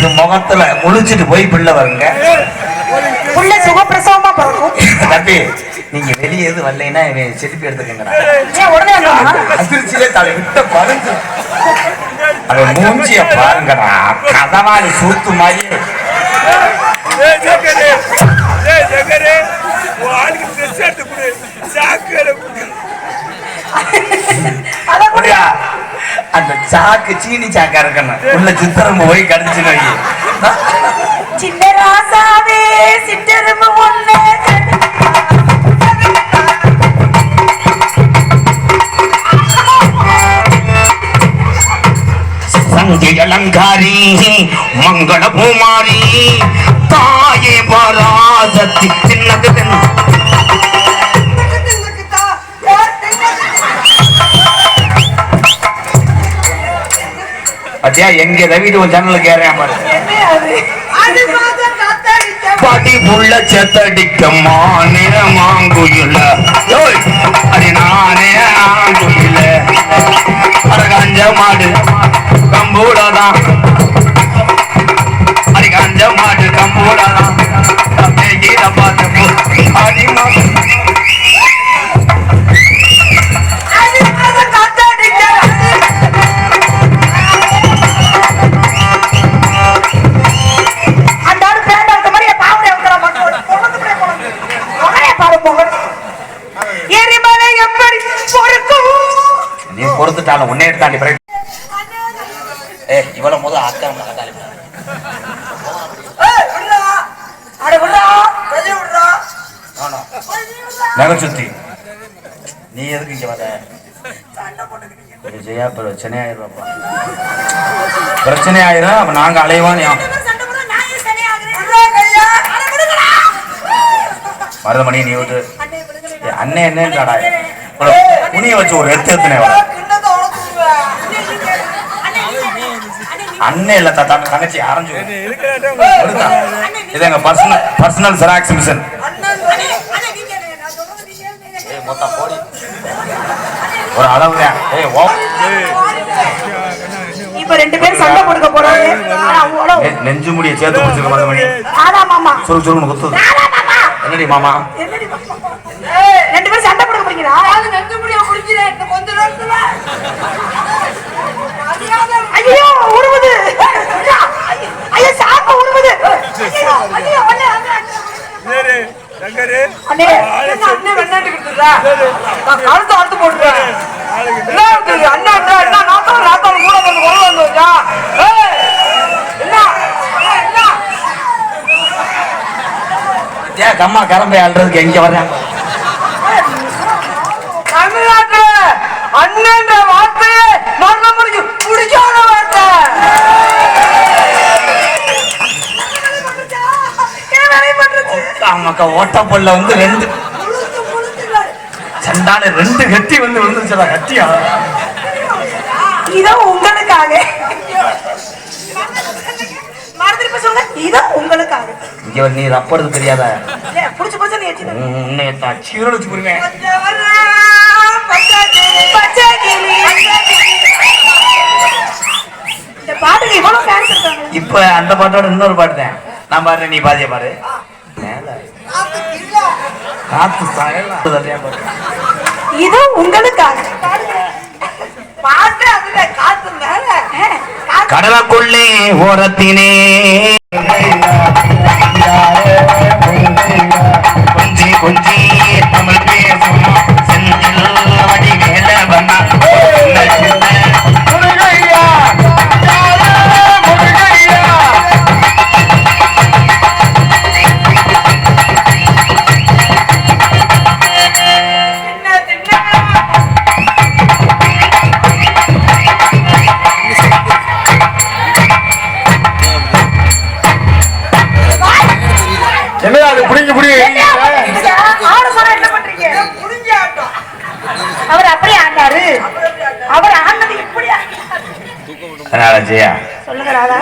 இது முகத்துல முழிச்சிட்டு போய் பிள்ளை வருங்க. புள்ள சுகப்பிரசவமா பிறக்கும். தம்பி நீங்க வெளியே எது வரலைன்னா செல்ஃபி எடுத்துக்கங்கடா. உடனே அதிர்ச்சியிலே தலை விட்ட பறந்து அவன் மூஞ்சிய பாருங்கடா. கதவாளி சூத்து மாதிரி அந்த சாக்கு சீனி சாக்கா இருக்கணும். உள்ள சித்திரம்பு போய் கடிச்சுன்னு சின்ன ராசாவே சிற்றெரும்பு ஒண்ணு அலங்காரி மங்கள பூமாரி தாயே பராசக்தி சின்னது அத்தியா எங்க ரவிட்டு ஒரு சேனலுக்கு ஏறேன் பாரு. படி புள்ள செத்தடிக்கம்மா மாங்குயில அது நானே ஆங்குயில கஞ்ச மாடு கம்பூடாதான் அது கஞ்ச மாடு கம்பூடாதான் கீழ பார்த்து அதிகமா பொறுத்துட்டாலும் உன்னே தாண்டி இவ்வளவு முதல் அக்கா நகை சுத்தி நீ எதுக்கு இங்க வர ஜெயா பிரச்சனை ஆயிரும். பிரச்சனை ஆயிரும். அப்ப நாங்க அலைவான் மருதமணி நீ விட்டு அண்ணன் என்னன்றாடா துணியை வச்சு ஒரு எடுத்துனே அண்ணன் இல்ல தங்கச்சி ஆரஞ்சு இது எங்க பர்சனல் ஜெராக்ஸ் மிஷின். மொத்தம் போடி ஒரு அளவு இப்ப ரெண்டு பேரும் சண்டை போடுக்க போறாங்க. நெஞ்சு முடிய சேர்த்து பிடிச்சிருக்க மருதமணி சுருக்கு சுருக்கு குத்துது. என்னடி மாமா ரெண்டு பேரும் சண்டை போடுக்க போறீங்களா? நெஞ்சு முடிய குடிக்கிறேன் கொஞ்ச நேரத்துல. ஐயோ உருவுது. ஐயோ சாக்கு உருவுது. ஐயோ அண்ணே அண்ணே சங்கரே அண்ணே அண்ணே வெண்ணாட்டு குடுறா. நான் கழுத்து அறுத்து போடுறேன். என்ன அண்ணா அண்ணா அண்ணா நாத்தம் நாத்தம் கூட வந்து கொண்டு வந்தோம்யா. என்ன என்ன ஏன் கம்மா கரம்பை ஆள்றதுக்கு எங்க வர்றேன்? தமிழ்நாட்டுல அண்ணன் வார்த்தையே மரணமுடிக்கு பிடிக்காத வார்த்தை. மக்கா ஓட்டப்பல்ல வந்து ரெண்டு சண்டால ரெண்டு கட்டி வந்து விழுந்துச்சா கட்டியா. இதோ உங்களுக்காக மறந்துட்டு சொல்லுங்க. இதோ உங்களுக்காக இங்க நீ ரப்பறது தெரியாதா? புடிச்சு போச்சு நீ உன்னை சீரழிச்சு போடுவேன். இந்த பாட்டுக்கு இவ்வளவு ஃபேன்ஸ் இருக்காங்க. இப்ப அந்த பாட்டோட இன்னொரு பாட்டு தான் நான் பாடுறேன். நீ பாதிய பாரு. காத்து இதோ உங்களுக்காக பாட்டு அதுல காத்து மேல கடலுக்குள்ளே ஓரத்தினே கொஞ்சி கொஞ்சி தமிழ் பேசும் செந்தில் வடிவேல வந்தா அவர் அப்படியே ஆண்டாரு. அவர் ஆண்டது இப்படி சொல்லுங்க ராதா.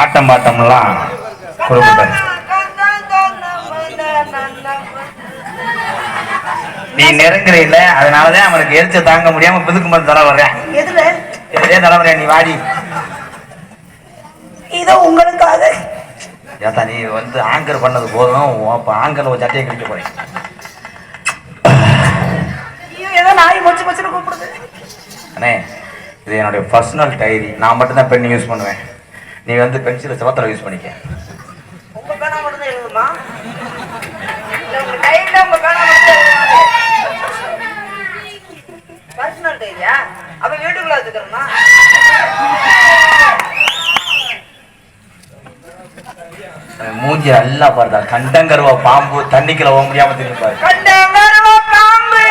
ஆட்டம் பாட்டம்லாம் குறிப்பிட்டாரு. நீ நெருங்குற இல்ல, அதனாலதான் அவனுக்கு எரிச்ச தாங்க முடியாம பிதுக்கு மருந்து தர வர்றேன். எதுல எதிரே தர வர்றேன். நீ வாடி. கூடாது. ஏத்தா நீ வந்து ஆங்கர் பண்ணது போதும், ஆங்கர்ல ஒரு சட்டையை கிழிக்க போறேன். ஏதோ நாய் மொச்சு மொச்சுன்னு கூப்பிடுது. அண்ணே இது என்னுடைய பர்சனல் டைரி, நான் மட்டும்தான் பென் யூஸ் பண்ணுவேன். நீ வந்து பென்சிலை சிவத்தில் யூஸ் பண்ணிக்க. உங்க பேனா மட்டும் தான் எழுதுமா? உங்க டைரியில உங்க பேனா மட்டும் எழுதுமா? பர்சனல் டைரியா? அப்ப வீட்டுக்குள்ள வச்சுக்கிறோமா? மூஞ்சி நல்லா பாருதா, கண்டங்கருவா பாம்பு தண்ணிக்குள்ள போக முடியாம திருப்பாரு. கண்டங்கருவா பாம்பு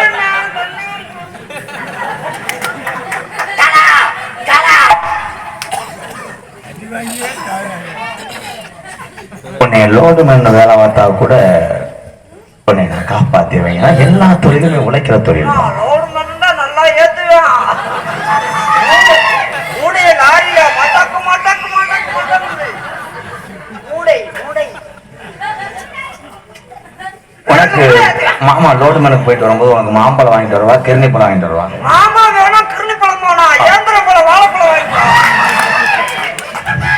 உன்னை லோடு மேல வேலை பார்த்தா கூட உன்னை நான் காப்பாத்திடுவேன். எல்லா தொழிலுமே உழைக்கிற தொழில். லோடு மேன் தான் நல்லா ஏத்துவேன். மூடைய லாரியில மட்டக்கு மட்டக்கு மட்டக்கு மட்டக்கு மூடை மூடை. உனக்கு மாமா லோடு மேலுக்கு போயிட்டு வரும்போது உனக்கு மாம்பழம் வாங்கிட்டு வருவா, கிருணி பழம் வாங்கிட்டு வருவா. மாமா வேணா கிருணி பழம் போனா, ஏந்திர பழம் வாழைப்பழம் வாங்கிட்டு.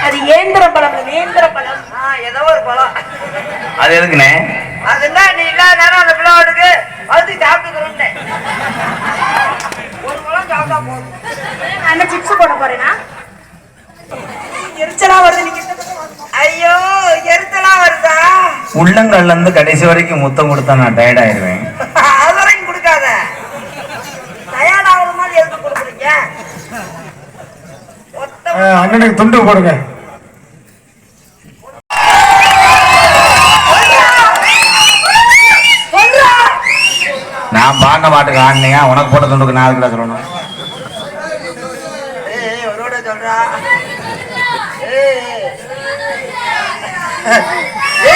அது ஏந்திர பழம், நேந்திர பழம். ஏதோ ஒரு பழம். அது எதுக்குண்ணே? அதுன்னா நீ இல்லாத நேரம் அந்த பிள்ளைவாடுக்கு வளர்த்து சாப்பிட்டுக்கிறோம். ஒரு பழம் சாப்பிட்டா போதும். அண்ணன் சிப்ஸ் போட போறேனா? எரிச்சலா வருது. நீங்க ஐயோ எரிச்சலா வருதா? உள்ளங்கள்ல இருந்து கடைசி வரைக்கும் முத்தம் கொடுத்தா நான் டயர்ட் ஆயிடுவேன். அது வரைக்கும் கொடுக்காத. டயர்ட் ஆகுற மாதிரி எதுக்கு கொடுக்குறீங்க? அண்ணனுக்கு துண்டு போடுங்க. நான் பார்க்க மாட்டுக்கு ஆண்ணையா, உனக்கு போட்ட துண்டுக்கு நான் அதுக்குள்ள சொல்லணும். ஒருவோட சொல்றா.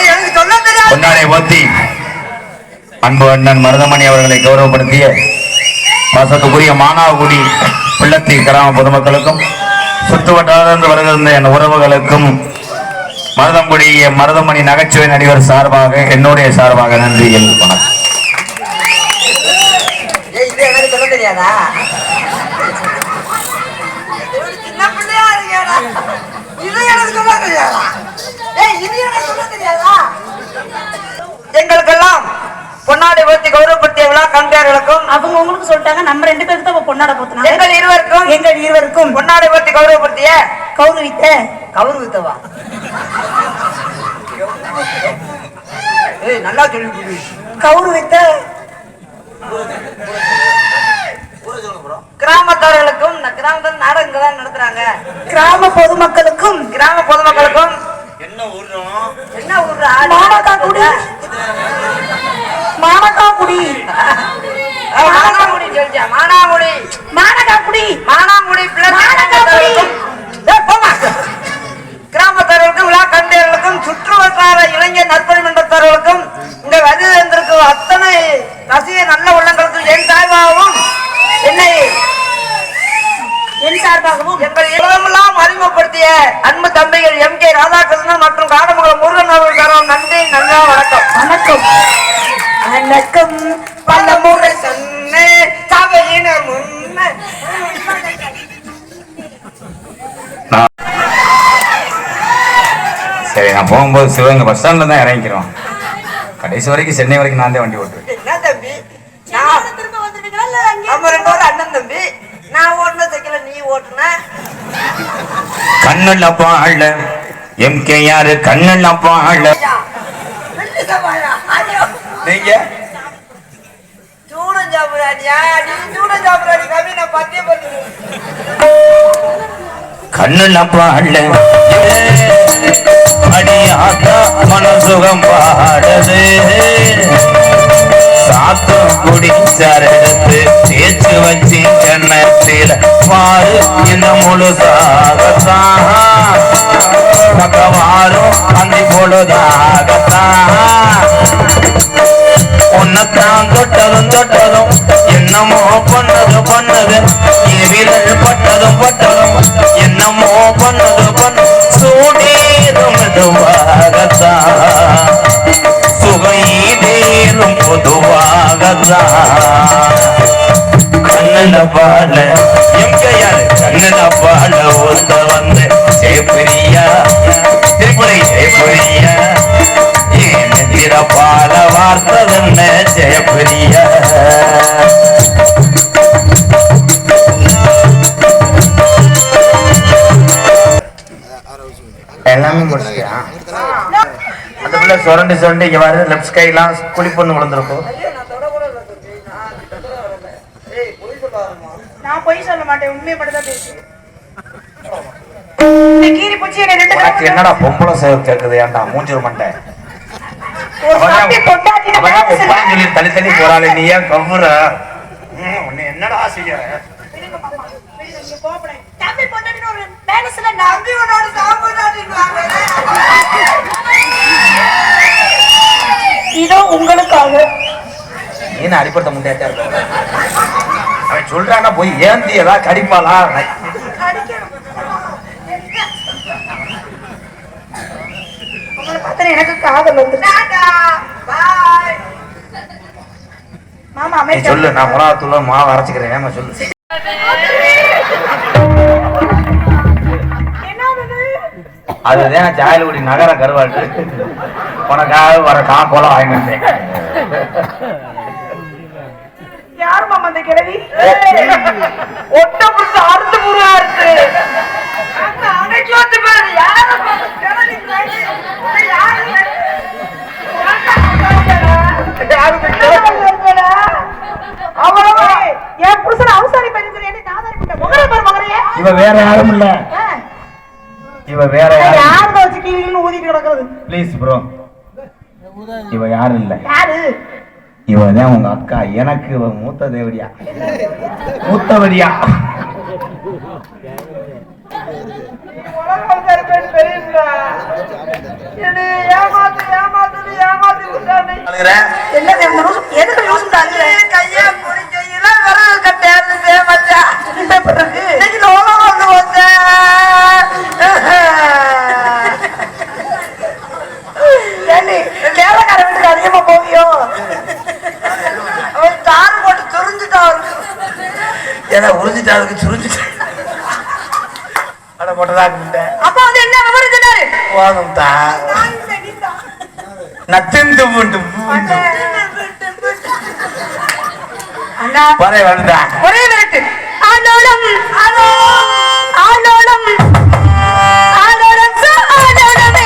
எனக்கு சொல்ல தெரியாது. பொன்னாடை போத்தி அன்பு அண்ணன் மருதமணி அவர்களை கௌரவப்படுத்திய வசத்துக்குரிய மானாகுடி பிள்ளத்தி கிராம பொதுமக்களுக்கும் சுற்று வட்டாரந்து வருகின்ற என் உறவுகளுக்கும் மருதமணி நகைச்சுவை நடிகர் சார்பாக என்னுடைய சார்பாக நன்றிகள். வணக்கம். எனக்கு சொல்ல தெரியாதா? சின்ன பிள்ளையா இருக்கியாடா? இது எனக்கு சொல்ல தெரியாதா? இது எனக்கு சொல்ல தெரியாதா? எங்களுக்கெல்லாம் பொன்னாடை போத்தி கௌரவப்படுத்திய விழா கண்கார்களுக்கும் அவங்க உங்களுக்கு சொல்லிட்டாங்க. நம்ம ரெண்டு பேருக்கு தான் பொன்னாடை போத்தினா எங்கள் இருவருக்கும் பொன்னாடை போத்தி கௌரவப்படுத்திய கௌரவித்தவா நல்லா சொல்லி கௌரவித்த கிராமத்தார்களுக்கும் கிராமத்தில் நாடகங்கள் தான் நடத்துறாங்க. கிராம பொதுமக்களுக்கும் என்ன ஊர் மானக்காக்குடி சொல்லியா? மானாங்குடி கிராமத்தார்களுக்கும் விழா கண்டையர்களுக்கும் சுற்று வட்டார இளைஞர் நற்பணி மன்றத்தார்களுக்கும் இங்க வருகின்றிருக்கும் அத்தனை ரசிக நல்ல உள்ளங்களுக்கும் என் சார்பாகவும் என் சார்பாகவும் எங்கள் இளமெல்லாம் அறிமுகப்படுத்திய அன்பு தம்பிகள் எம் கே ராதாகிருஷ்ணன் மற்றும் காடமங்கலம் முருகன் அவர்களுக்காகவும் நன்றி. நல்லா வணக்கம். பல முறை சொன்னேன் சபையினர் முன்ன. சரி, நான் போகும்போது சிவகங்கை பஸ் ஸ்டாண்ட்ல தான் இறங்கிக்கிறோம். கடைசி வரைக்கும் சென்னை வரைக்கும் நான் தான் வண்டி ஓட்டுவேன். என்ன தம்பி, நம்ம ரெண்டு பேரும் அண்ணன் தம்பி. நான் ஓட்டுன சைக்கிள நீ ஓட்டுன. கண்ணுல பாழ எம்கேஆர் கண்ணுல பாழ. நீங்க சூடம் சாப்பிடாடியா? நீ சூடம் சாப்பிடாடி கவி, நான் பத்திய பண்ணு. கண்ணுல பாழ அடியாத்தா மனசுகம் பாடுது. சாத்தம் குடிச்சரடுத்து தேய்ச்சு வச்சு கண்ணத்தில பாரு இந்த முழுசாகத்தான் பக்கவாரும் அந்தி பொழுதாகத்தான். உன்னத்தான் தொட்டதும் என்னமோ பண்ணது எவிரல் பட்டதும் என்னமோ பண்ணது சூடேறும் மெதுவாகத்தான் சுகையீதேறும் பொதுவாகத்தான். கண்ணன பாட எம் கையாரு கண்ணன பாட ஒத்த வந்து சேப்பிரியா ஜெயபுரிய பால வார்த்ததென்ன ஜெயபுரிய எல்லாமே முடிச்சிட்டியா? அந்த பிள்ளை சுரண்டி சுரண்டி இங்க வர லெப்ட் ஸ்கைலாம் குழி பொண்ணு விழுந்திருக்கும். நான் பொய் சொல்ல மாட்டேன், உண்மையை மட்டும் தான் பேசுவேன். இந்த கீரி பூச்சி என்னை ரெண்டு உனக்கு என்னடா பொம்பளை சேவை கேட்குது? ஏன்டா மூஞ்சிர மண்டை ஒரு தம்பி பொண்டாட்டின்னு வேலை செய்யல. சொல்லி தள்ளி தள்ளி போறாளே, நீ ஏன் கவுற? உன்னை என்னடா செய்ய? விடுங்க மாமா, விடுங்க, நீங்க கோவப்படாதீங்க. தம்பி பொண்டாட்டின்னு ஒரு வேலை செய்யல, நம்பி உன்னோட சாப்பிடாட்டின்னுவாங்க. இதோ உங்களுக்காக. நீ அடிப்பட்ட முட்டையாச்சா இருக்க? அவன் சொல்றானா போய் ஏந்தி ஏதாவது கடிப்பாளா? அடிக்கணும். உங்களை பார்த்தா எனக்கு காதல் வந்து. மாமா நீ அமைச்சர் சொல்லு, நான் மிளகாத்தூள மாவு அரைச்சிக்கிறேன். ஏமா சொல்லு. அதுதான் சாயல்குடி நகர கருவாட்டு உனக்காக வர காப்போல வாங்கிட்டேன். யாரு மாமா அந்த கிழவி? ஒட்ட புடிச்சு அறுத்து புறா இருக்கு. அன்னைக்கு வந்து பாரு, யாரு மாமா கிழவி? யாரு? என் புருஷன் அவசாரி பண்ணி நாதாரி பண்ண முகர பாரு மகரையே. இவ வேற யாரும் இல்ல, இவ வேற யாரும். யாரு வச்சு கீழே ஊதிட்டு கிடக்குறது? ப்ளீஸ் ப்ரோ, இவ யாரும் இல்ல. யாரு? இவதான் உங்க அக்கா. எனக்கு இவ மூத்த தேவடியா, மூத்தவடியா. என்ன எதுக்கு யூஸ் பண்றாங்க? கையா புடிக்கையில விரல் கட்டாருது மச்சான். இப்ப எப்படி இருக்கு? இன்னைக்கு லோகம் வந்து போச்சே. ஏண்டி வேலைக்கார வீட்டுக்கு அதிகமா போவியோ? அவன் தாறு போட்டு துறிஞ்சுட்டா இருக்கு. ஏன்னா உறிஞ்சிட்டாளுக்கு சுரிஞ்சிட்டா அட போட்டதான். அப்பா வந்து என்ன விவரம் சொன்னாரு? போதும் தா நத்திந்து போட்டு அண்ணா பறை வந்தா ஒரே விரட்டு. ஆலோலம் ஆலோலம் ஆலோலம் ஆலோலம் ஆலோலமே.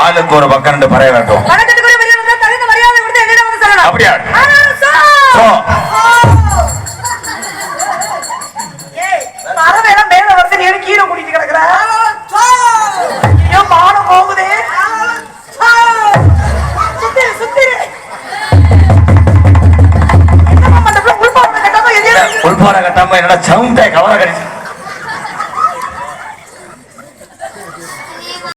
ஆளுக்கு ஒரு பக்கம் ரெண்டு பறைய வேட்டும். அப்படியா?